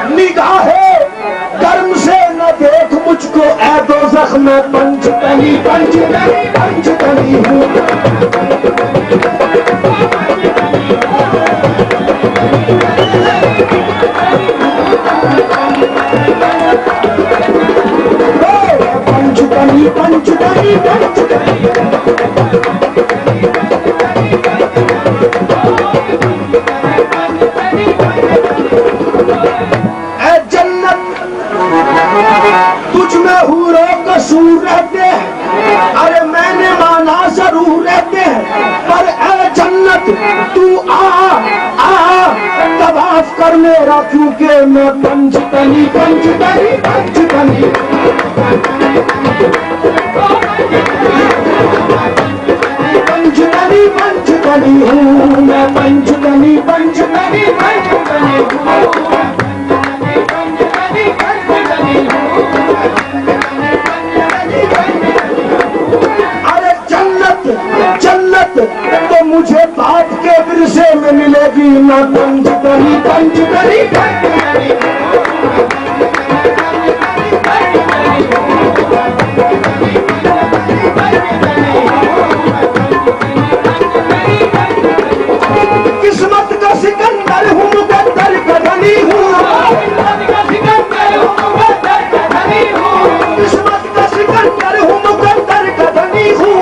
निगाहे कर्म से न देख मुझको ऐ दोज़ख में पंचतनी पंचतनी पंचतनी हूँ। पंचतनी पंचतनी पंचतनी ऐ जन्नत तुझ में हूरों कसूर रहते हैं, अरे मैंने माना जरूर रहते हैं, पर ऐ जन्नत तू आ तवाफ कर मेरा, क्योंकि मैं पंचतनी पंचतनी पंचतनी पंचतनी पंचतनी हूँ। मैं पंचतनी पंचतनी पंचतनी हूँ। अरे जन्नत जन्नत तो मुझे बाप के विरसे में मिलेगी ना, पंचतनी पंचतनी पंचतनी किस्मत का सिकंदर हूँ, मुकद्दर का धनी हूँ। किस्मत का सिकंदर हूँ, मुकद्दर का धनी हूँ।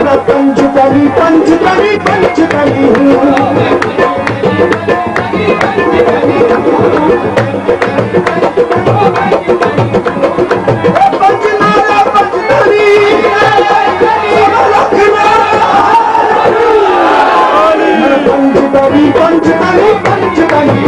मैं पंचतनी पंचतनी पंचतनी हूँ। पंचनारा पंचतनी पंचतनी पंचतनी पंचतनी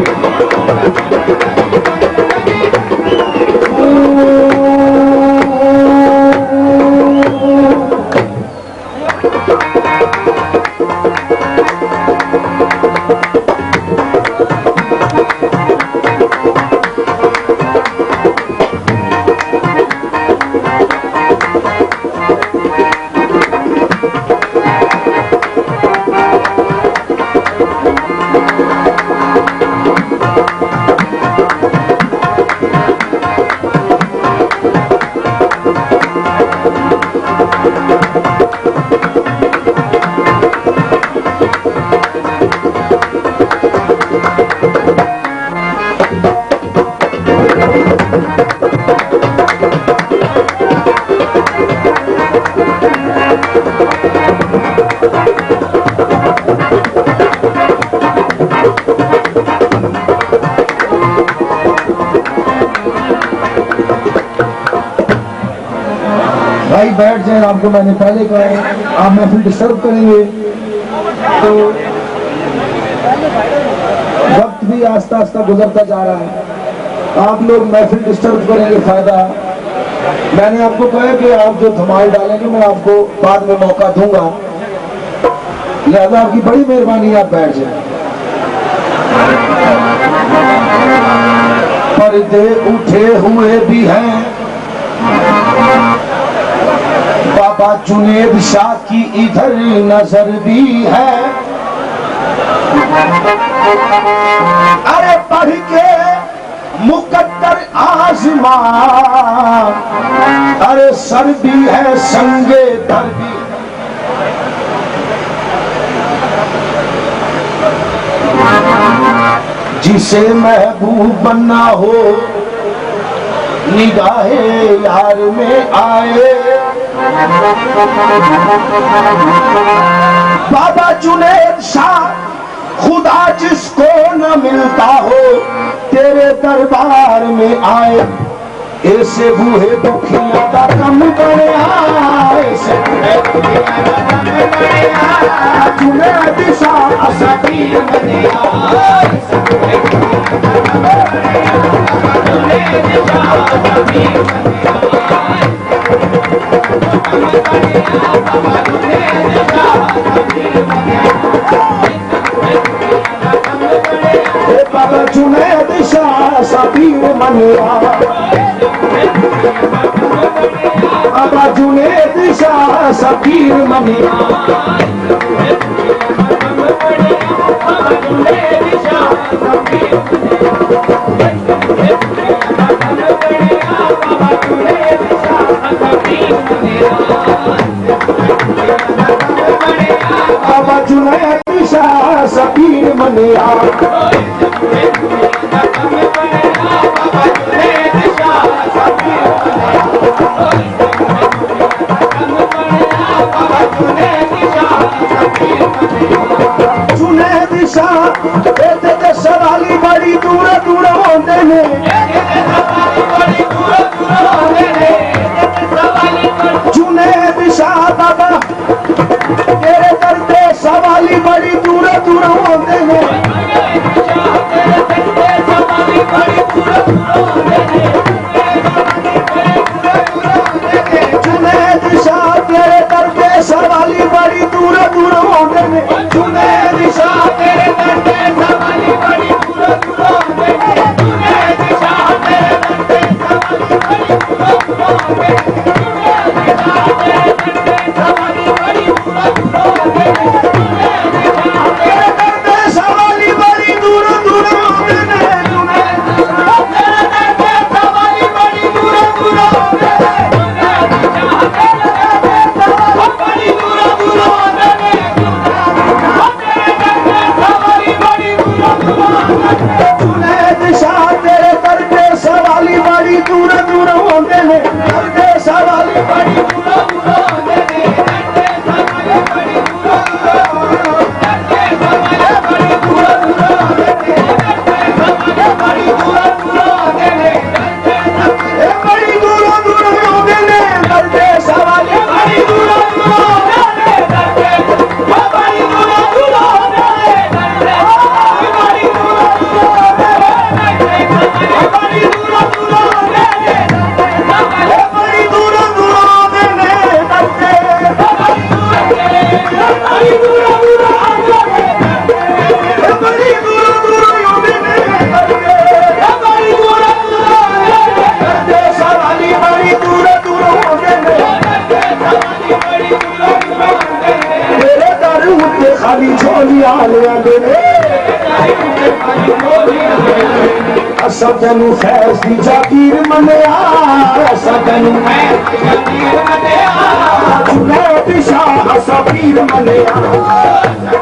भाई बैठ जाए, आपको मैंने पहले कहा है आप महफिल डिस्टर्ब करेंगे तो वक्त भी आस्ता आस्ता गुजरता जा रहा है, आप लोग महफिल डिस्टर्ब करेंगे फायदा। मैंने आपको कहा कि आप जो धमाल डालेंगे मैं आपको बाद में मौका दूंगा, लिहाजा आपकी बड़ी मेहरबानी आप बैठ जाए। पर्दे उठे हुए भी हैं बाबा जुनेद शाह की, इधर नजर भी है। अरे पढ़ के मुकद्दर आजमा, अरे सर भी है संगे दर भी। जिसे महबूब बनना हो निगाहे यार में आए, बाबा जुनेद शाह खुदा जिसको न मिलता हो तेरे दरबार में आए। ऐसे बूहे दुखिया का कम बढ़िया, ऐसे जुनेद शाह असफीर बनिया। बाबा जुनेद शाह सबीर मनिया, बाबा जुनेद शाह सबीर मनिया। बाबा जुनैद शाह सबीर मनिया जुनैद शाह ते सवाली बड़ी दूर दूर होंदे ने जुनैद शाह बाबा तेरे दरदे सवाली बड़ी दूर दूर होंदे ने जुनैद शाह तेरे दरदे सवाली बड़ी दूर दूर होंदे ने जुनैद शाह तेरे दरदे सवाली बड़ी दूर दूर होंदे ने जुनैद शाह तेरे दरदे सवाली बड़ी दूर दूर होंदे ने खाली झोलियां असा तेनू फैज दी जागीर मनिया असा तेनू जुनैद शाह असा पीर मनिया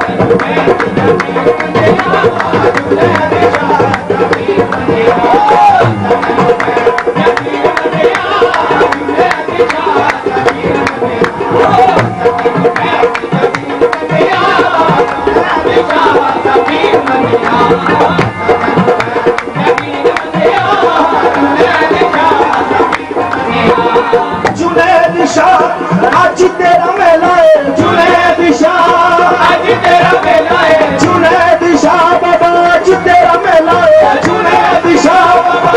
जुनैद शाह आज तेरा मेला है जुनैद शाह आज तेरा मेला है जुनैद शाह बाबा आज तेरा मेला है जुनैद शाह बाबा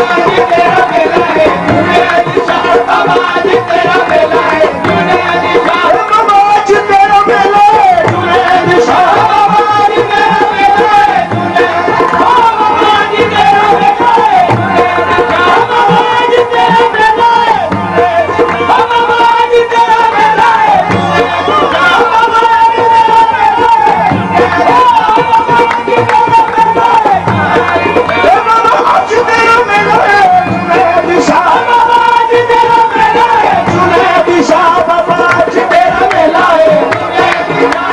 आज तेरा मेला है जुनैद शाह बाबा आज तेरा मेला है जुनैद शाह बाबा आज तेरा मेला है जुनैद शाह बाबा आज तेरा मेला है जुनैद शाह बाबा आज तेरा मेला है जुनैद शाह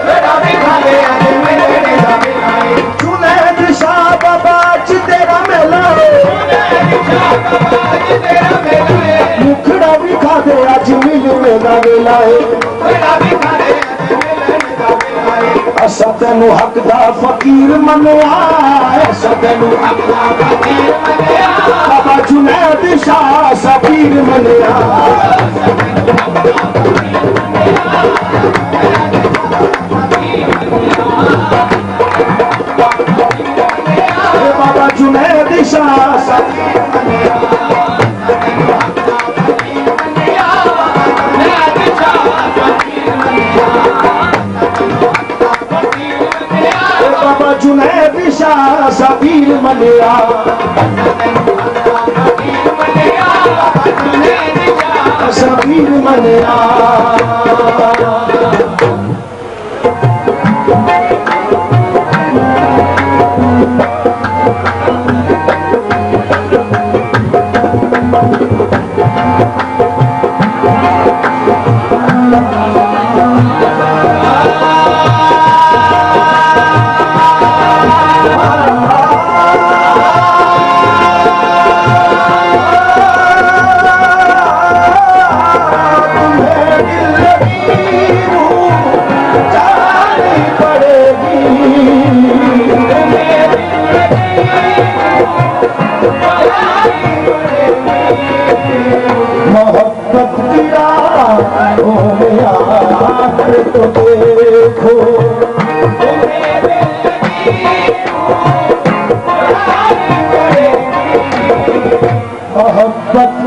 बाबा आज तेरा मेला है जुनैद शाह बाबा आज तेरा मेला है मुखड़ा भी खा दे आज मिलने का वेला है असा तेनू हक दा फकीर मनिया असा तेनू हक दा फकीर मनिया बाबा जुनैद शाह सबीर मनिया बाबा जुनैद शाह सबीर मनिया बाबा जुनैद शाह सबीर मनिया सबीर मनिया मोहब्बत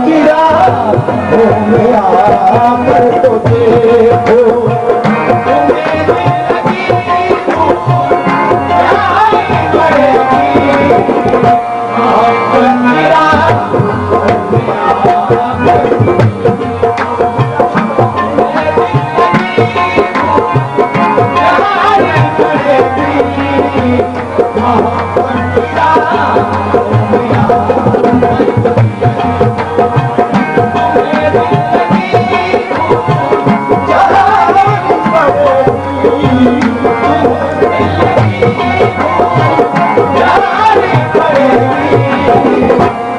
की राहों में आकर तो देखो,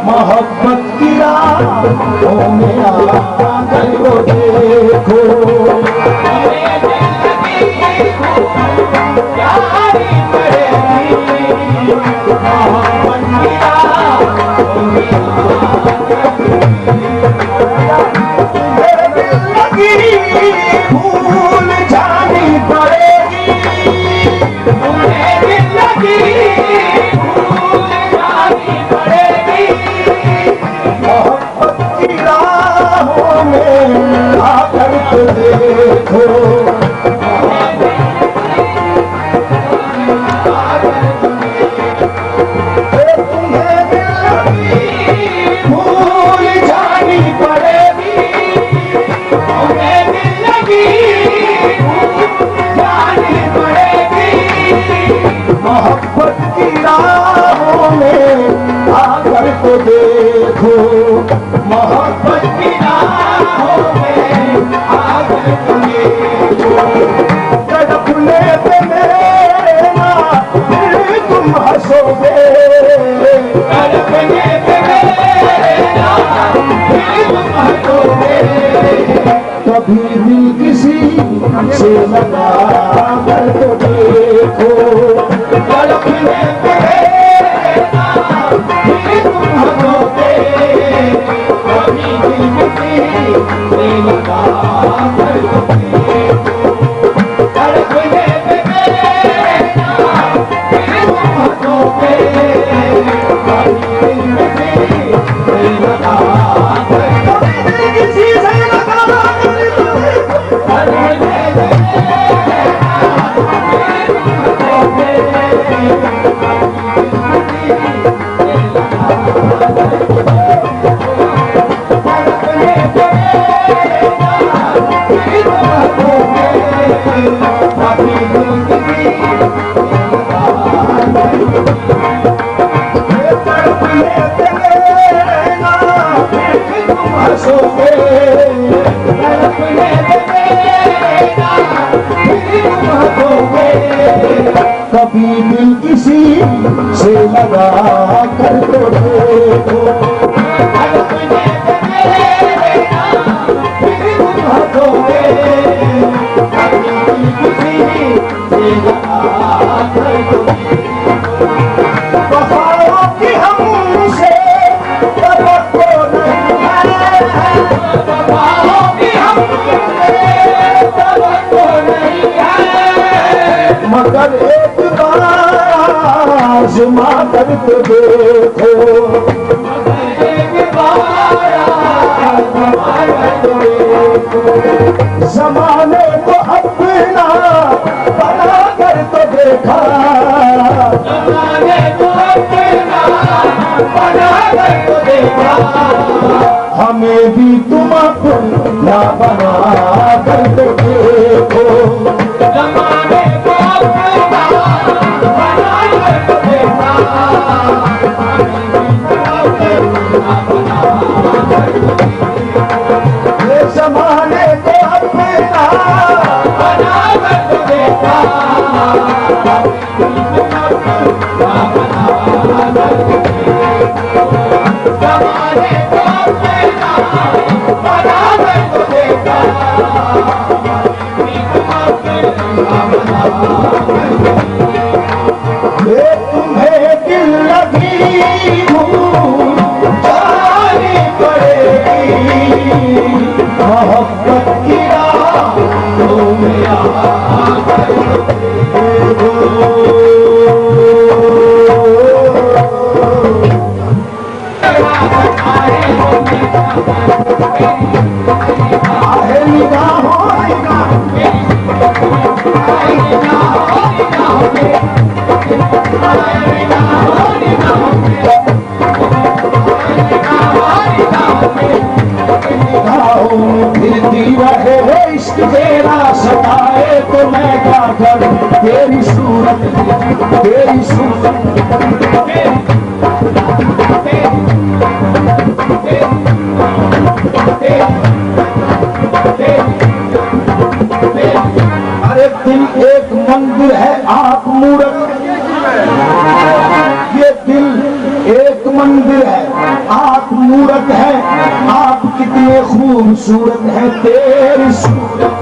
मोहब्बत की राहों में आकर तो देखो, भूल जानी पड़ेगी, मोहब्बत की राहों में आकर तो देखो, तुम्हें भूल जानी पड़ेगी, मोहब्बत की राहों में आकर तो देखो, मोहब्बत की राहों में आकर तो देखो, तड़पने पे मेरा फिर तुम हंसोगे, तड़पने पे मेरा फिर तुम हंसोगे, कभी भी किसी से लगा कर तो देखो, तड़पने पे मेरा फिर तुम हंसोगे, कभी भी किसी से लगा कर तो देखो, तड़पने पे मेरा फिर तुम हंसोगे, कभी भी किसी से लगा कर तो किसी से लगा कभी दिल किसी से लगा कर तो देखो, वफाओं की हमसे तवक्को नहीं है, वफाओं की हमसे तवक्को नहीं है, मगर एक बार आज़मा कर तो देखो, मगर एक बार आज़मा कर तो देखो, ज़माने को अपना बना कर तो देखा, ज़माने को अपना बना कर तो देखा, हमें भी तुम अपना अपना बना कर तो देखो, जमाने को अपना बना कर तो देखो, ये जमाने को अपना बना कर तो देखो, जमाने को अपना बना कर तो देखो, ये तुम्हें दिल लगी हूँ जानी पड़ेगी, मोहब्बत की राहों में आकर देखो। आहे निगाहों फिरती रहे इश्क तेरा सताए तो मैं क्या करूं, तेरी सूरत तेरी सूरत अरे दिल एक मंदिर है आप मूरत, ये दिल एक मंदिर है आप मूरत है, आप कितने खूबसूरत हैं तेरी सूरत,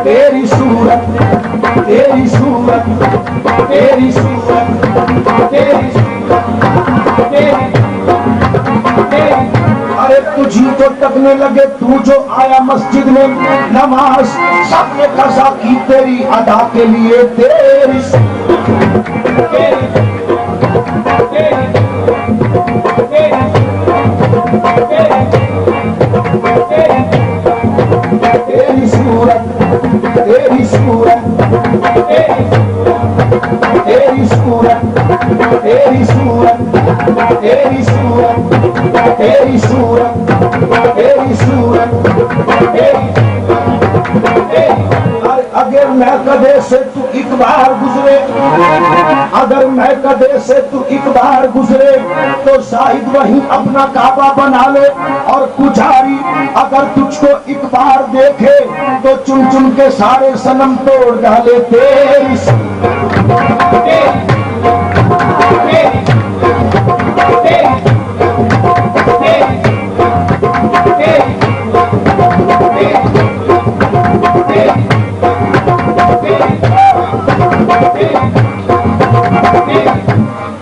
तेरी सूरत तेरी सूरत तेरी सूरत तेरी सूरत अरे तुझी तो टकने लगे तू जो आया मस्जिद में नमाज सबने कज़ा की तेरी अदा के लिए, तेरी तेरी सूरत तेरी सूरत तेरी सूरत तेरी सूरत तेरी सूरत तेरी सूरत तेरी सूरत अगर मैं कदे से तू एक बार गुजरे, अगर मैं कदे से तू एक बार गुजरे तो शायद वहीं अपना काबा बना ले, और पुजारी अगर तुझको एक बार देखे तो चुन चुन के सारे सनम तोड़ डाले, तेरी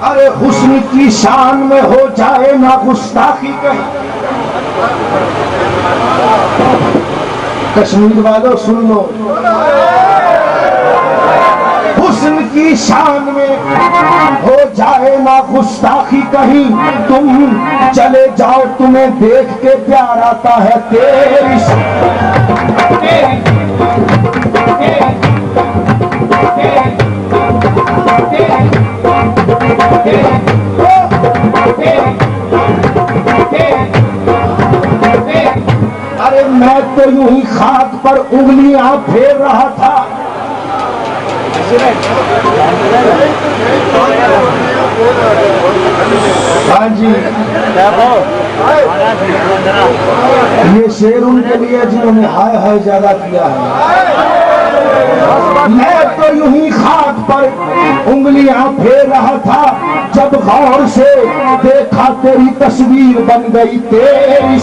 अरे हुस्न की शान में हो जाए ना गुस्ताखी कहीं, कश्मीर वालों सुन लो, हुस्न की शान में हो जाए ना गुस्ताखी कहीं, तुम चले जाओ तुम्हें देख के प्यार आता है, तेरी अरे मैं तो यूं ही खाक पर उंगलियां फेर रहा था, हाँ जी ये शेर उनके लिए जिन्होंने हाय हाय ज्यादा किया है, मैं तो यूं ही खाक पर उंगलियां फेर रहा था, जब गौर से देखा तेरी तस्वीर बन गई, तेरी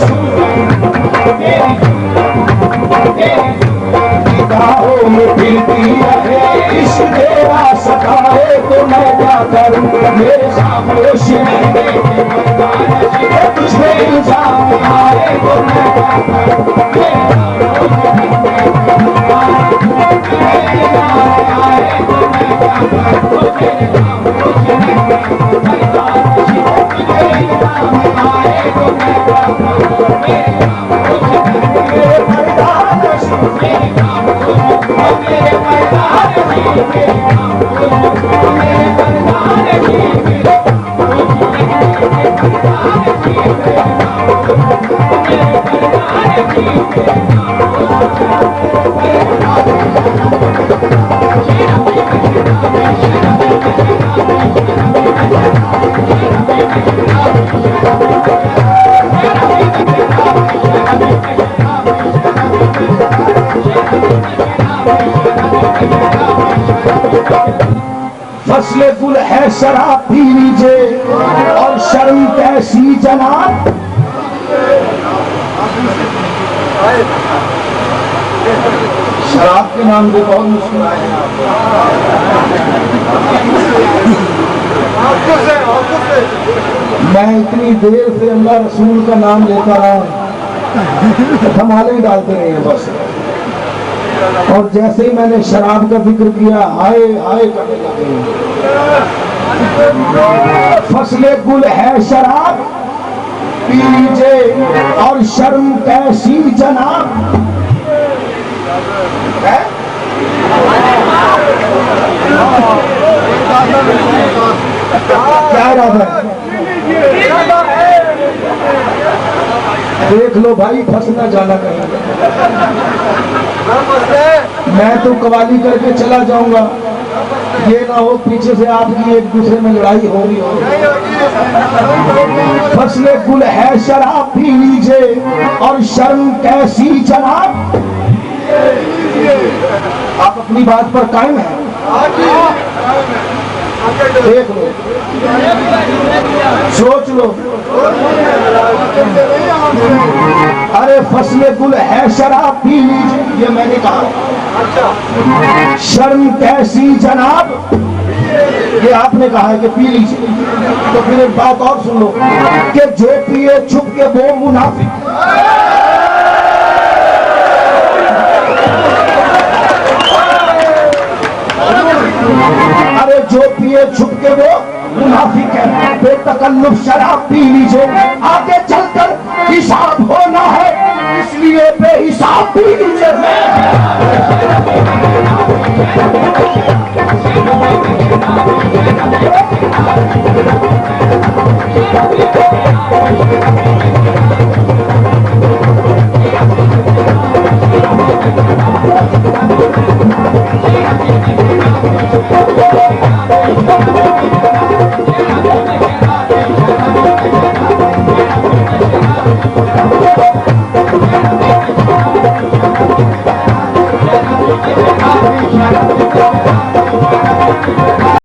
निगाहों में फिरती रहे इश्क तेरा सताए तो मैं क्या करूं, मेरे खामोश तुझे इल्जाम आए तो मैं क्या करूं, फसले गुल है शराब पी लीजिए और शर्म कैसी जनाब। शराब के नाम को बहुत मुश्किल है। मैं इतनी देर से अल्लाह रसूल का नाम लेता रहा, धमाले डालते रहे हैं बस। और जैसे ही मैंने शराब का जिक्र किया, हाय हाय करने लगे। फसले गुल है शराब पी लीजिए और शर्म कैसी जनाब। क्या इरादा है? देख लो भाई, फंसना जाना कहीं। मैं तो कवाली करके चला जाऊंगा, ये ना हो पीछे से आपकी एक दूसरे में लड़ाई हो रही हो। फसले गुल है शराब पी लीजिए और शर्म कैसी जनाब। आप अपनी बात पर कायम हैं? देख लो, सोच लो। अरे फसले गुल है शराब पी लीजिए, ये मैंने कहा। शर्म कैसी जनाब, ये आपने कहा है कि पी लीजिए। तो फिर एक बात और सुन लो कि जो पिए छुप के वो मुनाफिक। अरे जो पिए छुप के वो मुनाफिक है। बेतकल्लुफ शराब पी लीजिए, आगे चलकर हिसाब होना है, इसलिए बेहिसाब पी लीजिए।